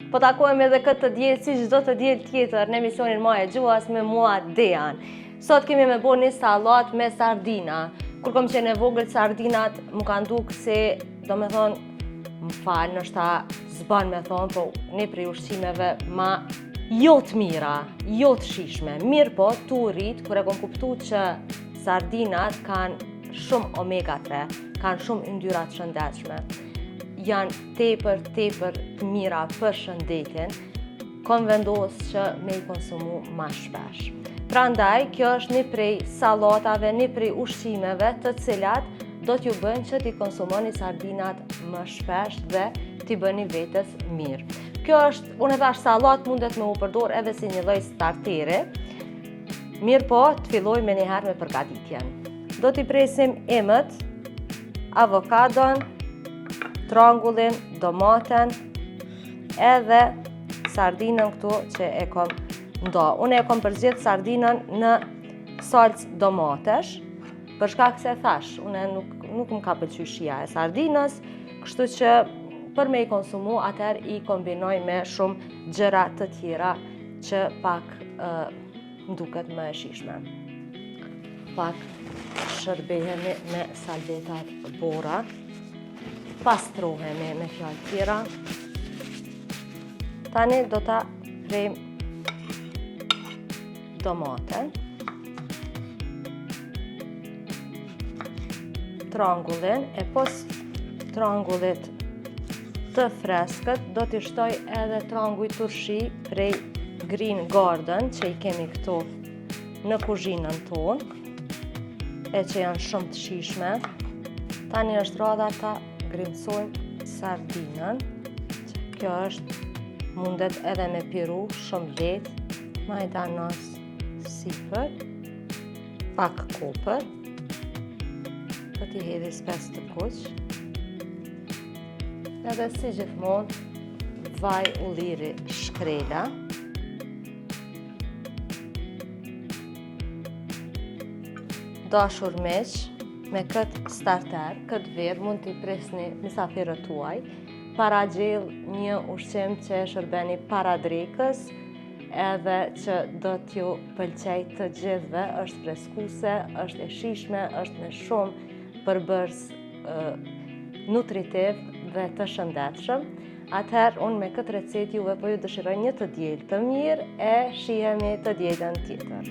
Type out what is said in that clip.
Po takojmë edhe këtë dielë, si çdo të dielë tjetër në emisionin Maja e Gjuhës me mua Dean. Sot kemi me bo një sallat me sardina. Kur kom qenë e vogël, sardinat më kanë duk se, do me thonë, më falë, nështë ta zban me thonë, po një prej ushqimeve ma jo të mira, jo të shishme. Mirë po, tu rritë, kur e kom kuptu që sardinat kanë shumë omega-3, kanë shumë yndyra të shëndetshme, janë tepër të mira për shëndetin, kom vendosë që me I konsumu ma shpesh. Prandaj, kjo është një prej sallatave, një prej ushqimeve të cilat do t'ju bëjnë që t'i konsumoni sardinat më shpesh dhe t'i bëni vetes mirë. Kjo është, unë e thash, sallat mundet me u përdor edhe si një lloj starteri. Mirë po, të filloj me njëherë me përgatitjen. Do t'i presim imët, avokadon, trangullin, domaten, edhe sardinën këtu që e kom ndo. Unë e kom përzgjedh sardinën në salcë domatesh, për shkak se thash, unë nuk më ka pëlqy shija e sardinës, kështu që për me I konsumu, atëherë I kombinoj me shumë gjëra të tjera që pak më duket më e shishme. Pak shërbehemi me salvetat bora, pastrohemi me fjalë tjera. Tani do ta prejmë domaten, trangullin, e pos trangullit të freskët, do t'i shtoj edhe tranguj turshi prej Green Garden, që I kemi këtu në kuzhinën tonë, e që janë shumë të shishme. Tani është rada ta grimsojmë sardinën, që kjo është mundet edhe me piru shumë lehtë, majdanos sipër, pak kopër, do t'i hedhi spes të kuq, edhe si gjithmonë, vaj ulliri shkrela, dashur miq, me këtë starter, këtë verë, mund t'i presni mysafirët tuaj, para gjell një ushqim që shërbeni para drekës, edhe që do t'ju pëlqej të gjithve, është freskuse, është e shishme, është me shumë përbërës nutritiv dhe të shëndetshëm. Atëherë, unë me këtë recetë juve po ju dëshiroj një të dielë të mirë e shihemi të dielën tjetër.